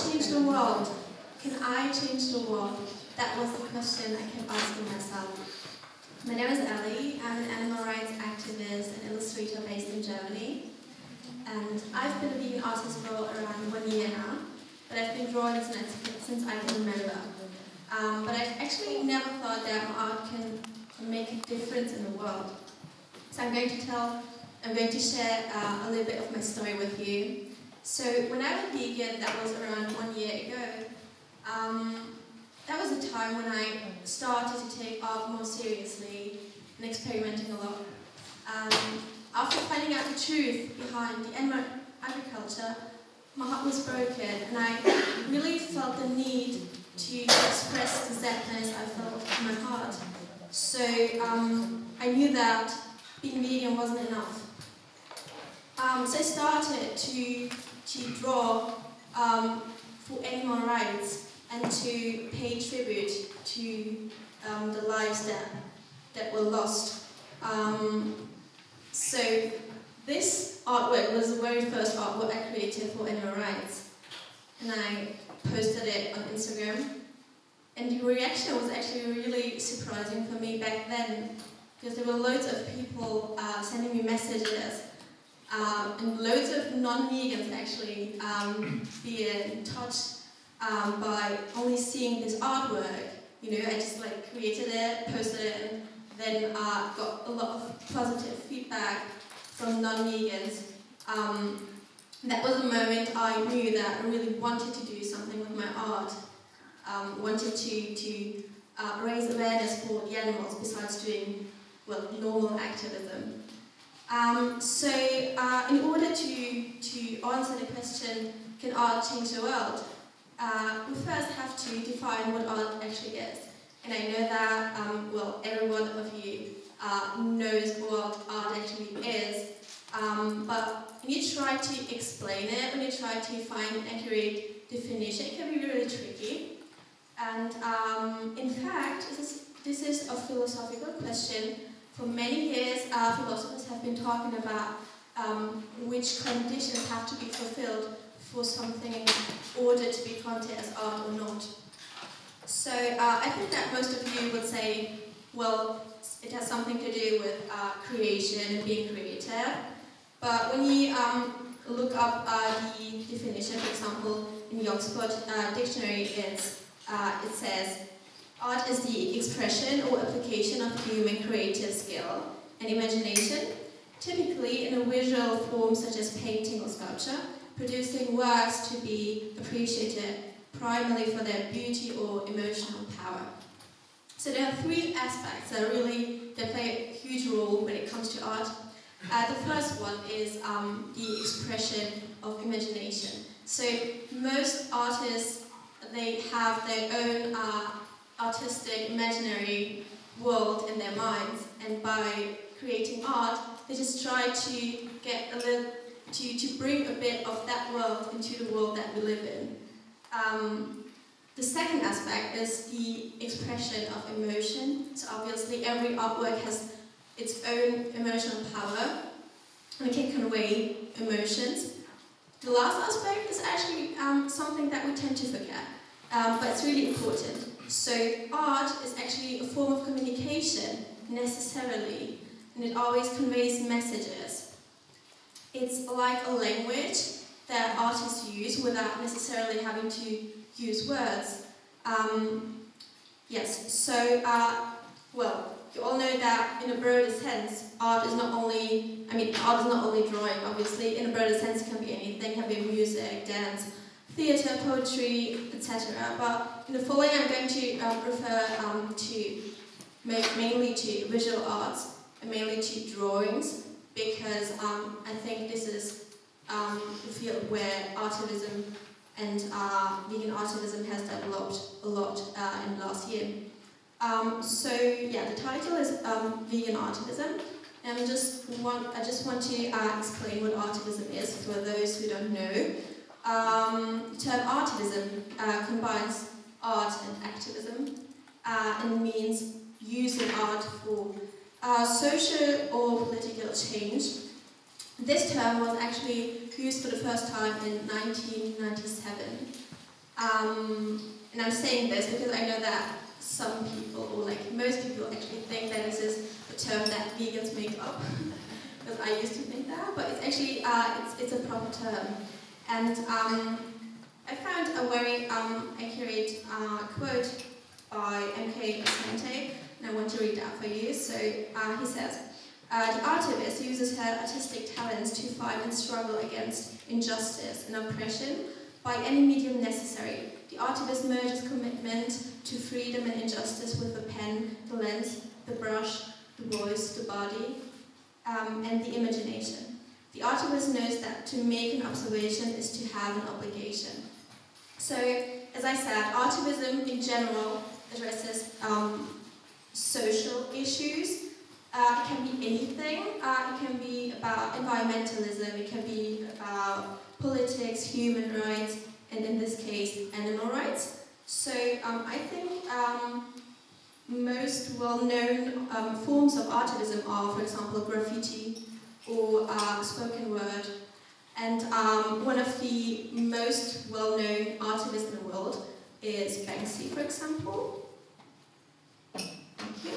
change the world? Can I change the world? That was the question I kept asking myself. My name is Elly. I'm an animal rights activist and illustrator based in Germany. And I've been a vegan artist for around 1 year now, but I've been drawing since I can remember. But I've actually never thought that my art can make a difference in the world. So I'm going to share a little bit of my story with you. So when I went vegan, that was around 1 year ago, that was a time when I started to take art more seriously and experimenting a lot. After finding out the truth behind the animal agriculture, my heart was broken and I really felt the need to express the sadness I felt in my heart. So I knew that being vegan wasn't enough. So I started to draw for animal rights and to pay tribute to the lives that were lost. So this artwork was the very first artwork I created for animal rights, and I posted it on Instagram. And the reaction was actually really surprising for me back then, because there were loads of people sending me messages, and loads of non-vegans actually being touched by only seeing this artwork. You know, I just created it, posted it, and then got a lot of positive feedback from non-vegans. That was the moment I knew that I really wanted to do something with my art. Wanted to raise awareness for the animals besides doing, normal activism. So in order to answer the question, can art change the world? We first have to define what art actually is. And I know that, every one of you knows what art actually is. But when you try to explain it, when you try to find an accurate definition, it can be really tricky. And in fact, this is a philosophical question. For many years, philosophers have been talking about which conditions have to be fulfilled for something in order to be counted as art or not. So I think that most of you would say, it has something to do with creation and being creative. But when you look up the definition, for example, in the Oxford Dictionary, it says, art is the expression or application of human creative skill and imagination, typically in a visual form such as painting or sculpture, producing works to be appreciated primarily for their beauty or emotional power. So there are three aspects that play a huge role when it comes to art. The first one is the expression of imagination. So most artists, they have their own artistic, imaginary world in their minds, and by creating art, they just try to get to bring a bit of that world into the world that we live in. The second aspect is the expression of emotion. So obviously every artwork has its own emotional power, and it can convey emotions. The last aspect is actually something that we tend to forget, but it's really important. So art is actually a form of communication, necessarily, and it always conveys messages. It's like a language that artists use without necessarily having to use words. You all know that in a broader sense, art is not only drawing, obviously. In a broader sense, it can be anything, it can be music, dance, theatre, poetry, etc. But in the following, I'm going to refer mainly to visual arts and mainly to drawings, because I think this is the field where artivism and vegan artivism has developed a lot in the last year. The title is Vegan Artivism, and I just want to explain what artivism is for those who don't know. The term artivism combines art and activism, and means using art for social or political change. This term was actually used for the first time in 1997. And I'm saying this because I know that some people, or like most people, actually think that this is the term that vegans make up. Because I used to think that, but it's actually it's a proper term. And I found a very accurate quote by M.K. Asante, and I want to read that for you. So he says, the artivist uses her artistic talents to fight and struggle against injustice and oppression by any medium necessary. The artivist merges commitment to freedom and injustice with the pen, the lens, the brush, the voice, the body, and the imagination. The artivist knows that to make an observation is to have an obligation. So, as I said, Artivism in general addresses social issues. It can be anything. It can be about environmentalism, it can be about politics, human rights, and in this case, animal rights. So I think most well-known forms of artivism are, for example, graffiti or spoken word. And one of the most well-known artivists in the world is Banksy, for example. Thank you.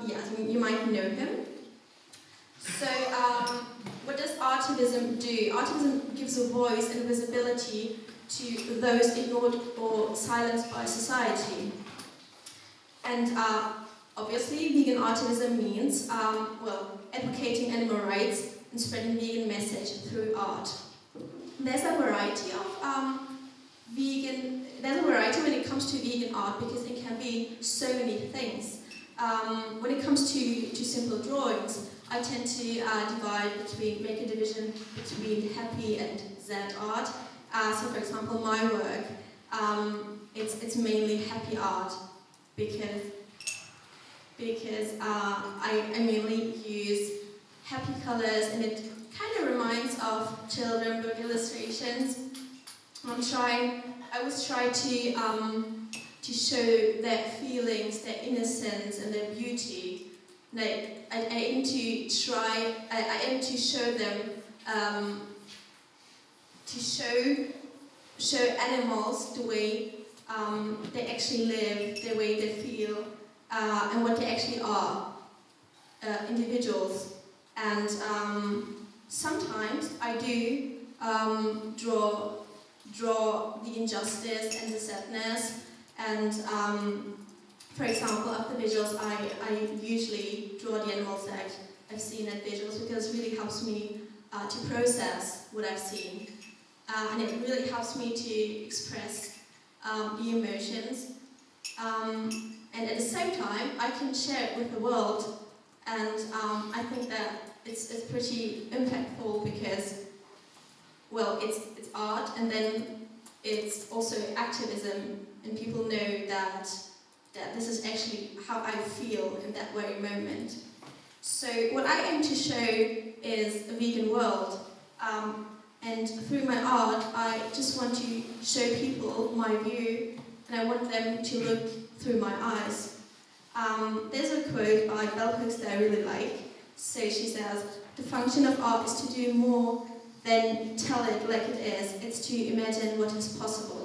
Yes, you might know him. So, what does Artivism do? Artivism gives a voice and visibility to those ignored or silenced by society. And obviously, vegan Artivism means, advocating animal rights and spreading vegan message through art. There's a variety of there's a variety when it comes to vegan art because it can be so many things. When it comes to simple drawings, I tend to make a division between happy and sad art. So for example, my work, it's mainly happy art because I mainly use happy colors and it kind of reminds of children book illustrations. I always try to show their feelings, their innocence and their beauty. Like I aim to show them, to show animals the way they actually live, the way they feel, and what they actually are, individuals. And sometimes I do draw the injustice and the sadness. And for example, of the visuals, I usually draw the animals that I've seen at visuals because it really helps me to process what I've seen. And it really helps me to express the emotions. And at the same time, I can share it with the world. And I think that it's pretty impactful because, well, it's art and then it's also activism. And people know that this is actually how I feel in that very moment. So what I aim to show is a vegan world. And through my art, I just want to show people my view, and I want them to look through my eyes. There's a quote by Bell Hooks that I really like. So she says, "The function of art is to do more than tell it like it is. It's to imagine what is possible."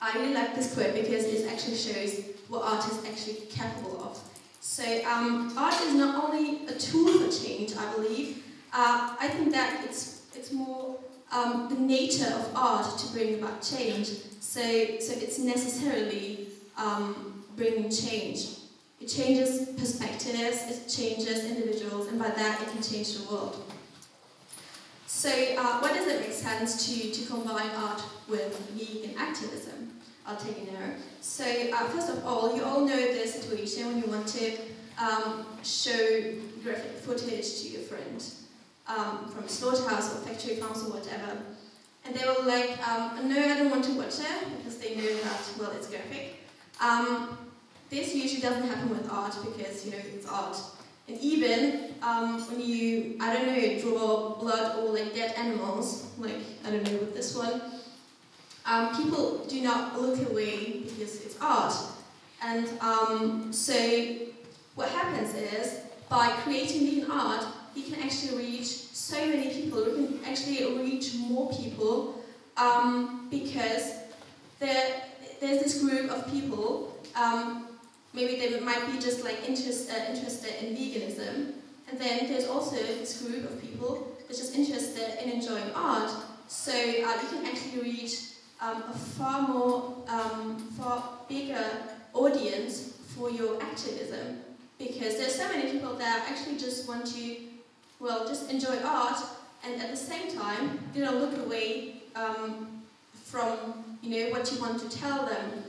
I really like this quote because it actually shows what art is actually capable of. So art is not only a tool for change, I believe. I think that it's more the nature of art to bring about change. So it's necessarily bringing change. It changes perspectives, it changes individuals, and by that it can change the world. So why does it make sense to combine art with vegan activism? I'll take an error. So first of all, you all know the situation when you want to show graphic footage to your friend from a slaughterhouse or factory farms or whatever. And they were like, no, I don't want to watch it because they know that, well, it's graphic. This usually doesn't happen with art because, you know, it's art. And even when you, I don't know, draw blood or like dead animals, like, I don't know, with this one, people do not look away because it's art. And so what happens is, by creating vegan art, you can actually reach so many people. You can actually reach more people because there's this group of people, maybe they might be just like interested in veganism, and then there's also this group of people that's just interested in enjoying art. So you can actually reach a far bigger audience for your activism, because there's so many people that actually just want to, well, just enjoy art, and at the same time they don't look away from, you know, what you want to tell them.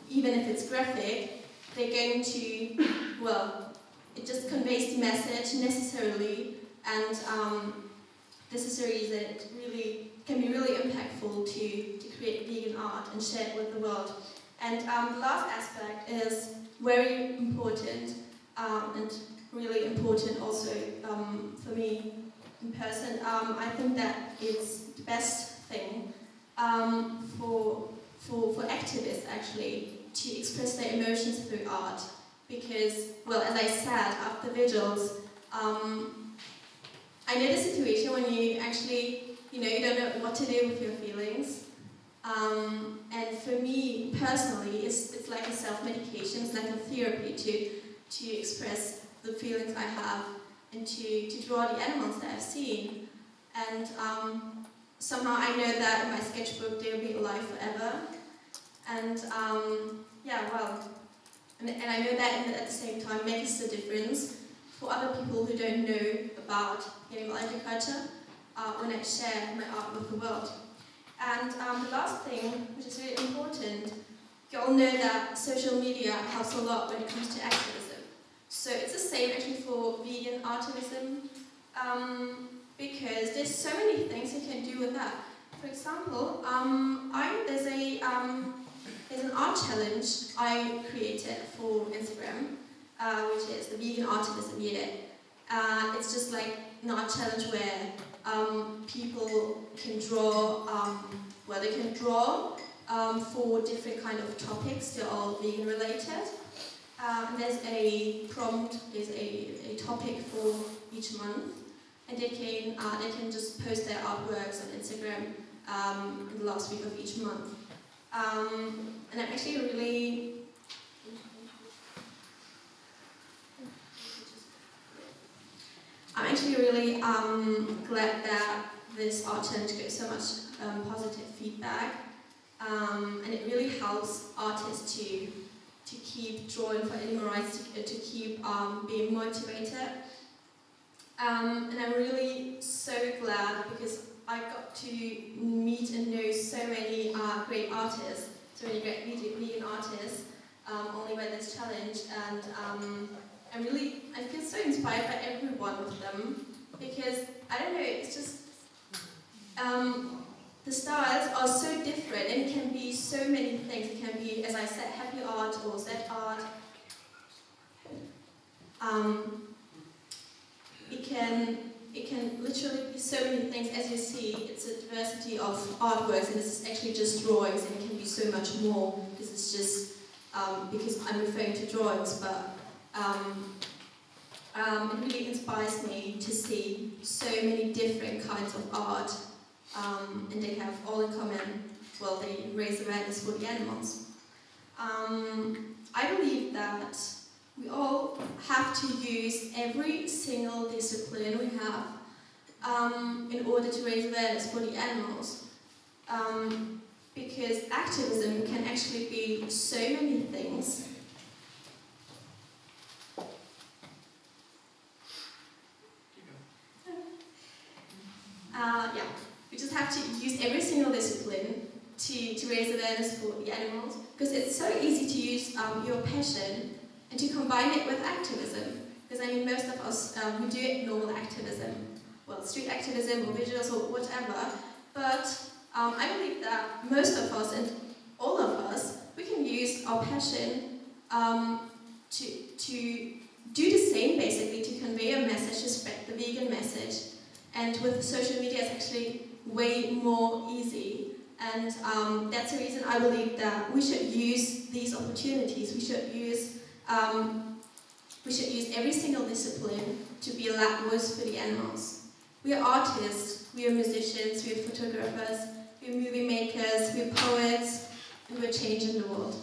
Even if it's graphic, they're going to, well, it just conveys the message necessarily, and this is the reason it really can be really impactful to create vegan art and share it with the world. And the last aspect is very important, and really important also for me in person. I think that it's the best thing for activists actually to express their emotions through art, because, well, as I said, after vigils, I know the situation when you actually, you know, you don't know what to do with your feelings. And for me personally, it's like a self-medication, it's like a therapy to express the feelings I have and to draw the animals that I've seen. And somehow I know that in my sketchbook they'll be alive forever. And yeah, well, and I know that at the same time makes a difference for other people who don't know about animal agriculture when I share my art with the world. And the last thing, which is really important, you all know that social media helps a lot when it comes to activism. So it's the same actually for vegan artivism, because there's so many things you can do with that. For example, there's an art challenge I created for Instagram, which is the Vegan Artivism Year. It's just like an art challenge where people can draw, they can draw for different kind of topics. They're all vegan related. And there's a prompt, there's a topic for each month, and they can just post their artworks on Instagram in the last week of each month. And I'm actually really glad that this art challenge gets so much positive feedback, and it really helps artists to keep drawing for animal rights, to keep being motivated. And I'm really so glad because I got to meet and know so many great artists, so many great vegan artists, only by this challenge, and I feel so inspired by every one of them, because, I don't know, it's just, the styles are so different, and it can be so many things. It can be, as I said, happy art or sad art. It can literally be so many things. As you see, it's a diversity of artworks, and this is actually just drawings, and it can be so much more. This is just because I'm referring to drawings, but it really inspires me to see so many different kinds of art, and they have all in common, well, they raise awareness for the animals. I believe that we all have to use every single discipline we have in order to raise awareness for the animals, because activism can actually be so many things. We just have to use every single discipline to raise awareness for the animals, because it's so easy to use your passion and to combine it with activism. Because I mean, most of us, we do normal activism, well, street activism or visuals or whatever, but I believe that most of us, and all of us, we can use our passion to do the same, basically, to convey a message, to spread the vegan message. And with social media, it's actually way more easy. And that's the reason I believe that we should use these opportunities. We should use every single discipline to be a loud voice for the animals. We are artists. we are musicians, we are photographers, we are movie makers, we are poets, and we're changing the world.